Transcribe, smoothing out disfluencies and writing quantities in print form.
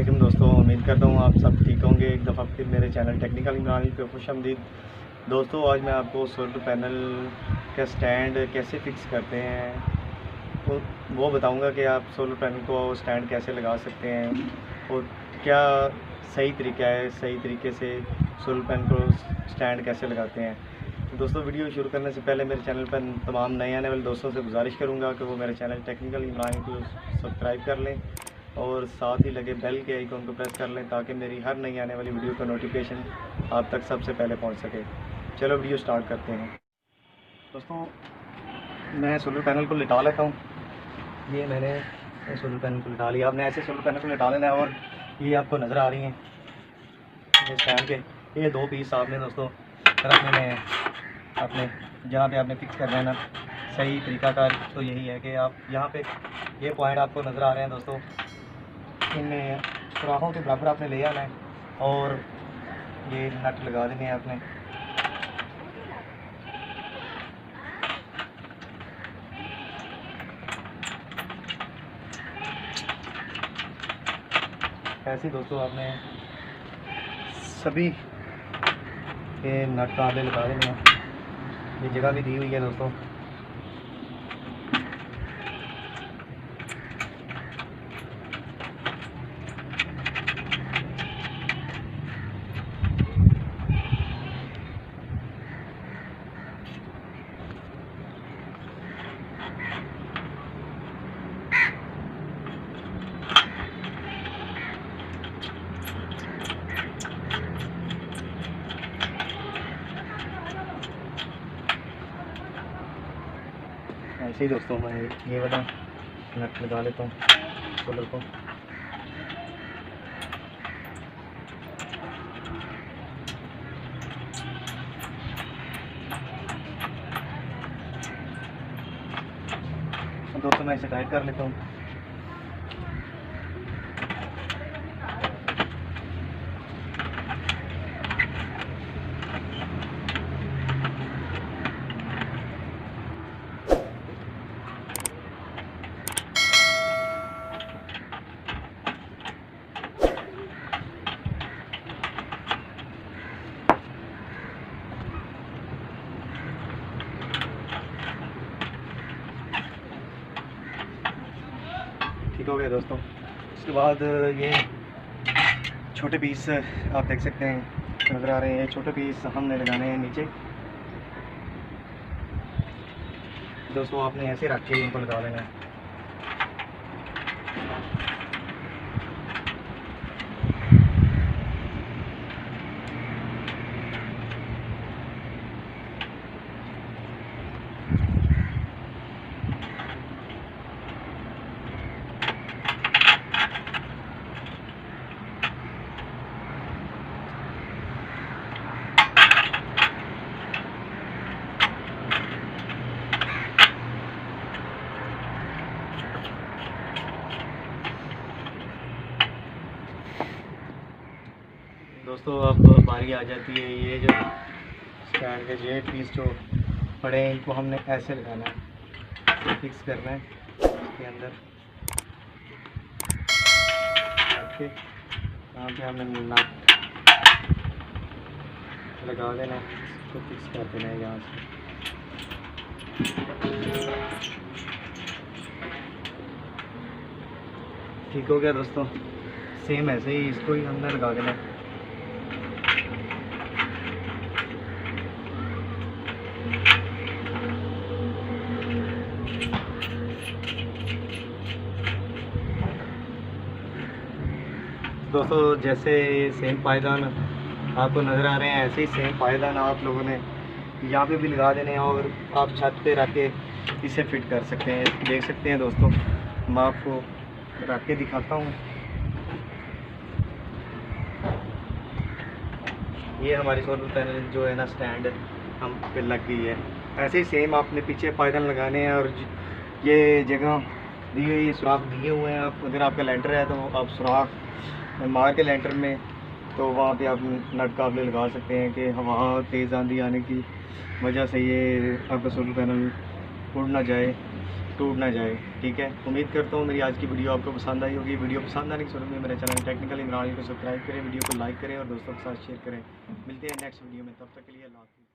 वालेकुम दोस्तों, उम्मीद करता हूँ आप सब ठीक होंगे। एक दफ़ा फिर मेरे चैनल टेक्निकल इमरान पे खुशामदीद। दोस्तों आज मैं आपको सोलर पैनल का स्टैंड कैसे फ़िक्स करते हैं वो बताऊंगा कि आप सोलर पैनल को स्टैंड कैसे लगा सकते हैं और क्या सही तरीका है, सही तरीके से सोलर पैनल को स्टैंड कैसे लगाते हैं। तो दोस्तों वीडियो शुरू करने से पहले मेरे चैनल पर तमाम नए आने वाले दोस्तों से गुजारिश करूँगा कि वो मेरे चैनल टेक्निकल इमरान को सब्सक्राइब कर लें और साथ ही लगे बेल के आइकन को प्रेस कर लें ताकि मेरी हर नई आने वाली वीडियो का नोटिफिकेशन आप तक सबसे पहले पहुंच सके। चलो वीडियो स्टार्ट करते हैं। दोस्तों मैं सोलर पैनल को लिटा लेता हूं। ये मैंने सोलर पैनल को लिटा लिया। आपने ऐसे सोलर पैनल को लिटा लेना है और ये आपको नज़र आ रही हैं ये स्टैंड के ये दो पीस आपने दोस्तों रखने में अपने जहाँ पे आपने फिक्स करना है ना। सही तरीकाकार तो यही है कि आप यहाँ पे ये पॉइंट आपको नज़र आ रहे हैं दोस्तों, इनमें सुराखों के बराबर आपने ले आना है और ये नट लगा देने हैं आपने। ऐसे दोस्तों आपने सभी ये नट काले लगा देने हैं। ये जगह भी दी हुई है दोस्तों। ऐसे ही दोस्तों मैं ये वाला नट लगा लेता हूँ सोलर को। दोस्तों मैं इसे टाइट कर लेता हूँ। ठीक हो गया दोस्तों। उसके बाद ये छोटे पीस आप देख सकते हैं नज़र आ रहे हैं। छोटे पीस हमने लगाने हैं नीचे दोस्तों। आपने ऐसे रख के इनको लगा लेना है। दोस्तों अब बारी आ जाती है ये जो स्टैंड के ये पीस जो पड़े हैं इनको हमने ऐसे लगाना है, फिक्स करना है इसके अंदर ओके। यहाँ पे हमने नट लगा देना है, इसको फिक्स कर देना है यहाँ से। ठीक हो गया दोस्तों। सेम ऐसे ही इसको ही हमने लगा देना है। दोस्तों जैसे सेम पायदान आपको नज़र आ रहे हैं ऐसे ही सेम पायदान आप लोगों ने यहाँ पे भी लगा देने हैं और आप छत पे रख के इसे फिट कर सकते हैं। देख सकते हैं दोस्तों, मैं आपको रख के दिखाता हूँ। ये हमारी सोलर पैनल जो है ना स्टैंड हम पे लग गई है। ऐसे ही सेम आपने पीछे पायदान लगाने हैं और ये जगह दी हुई है, सुराख दिए हुए हैं। आप अगर आपका लेंटर है तो आप सुराख मार के लेंटर में तो वहाँ पे आप नट काफले लगा सकते हैं कि हवा तेज़ आंधी आने की वजह से ये आपका सोलर पैनल उड़ ना जाए, टूट ना जाए। ठीक है, उम्मीद करता हूँ मेरी आज की वीडियो आपको पसंद आई होगी। वीडियो पसंद आने की सूरत में मेरे चैनल टेक्निकल इमरान को सब्सक्राइब करें, वीडियो को लाइक करें और दोस्तों के साथ शेयर करें। मिलते हैं नेक्स्ट वीडियो में, तब तक के लिए अल्लाह हाफ़िज़।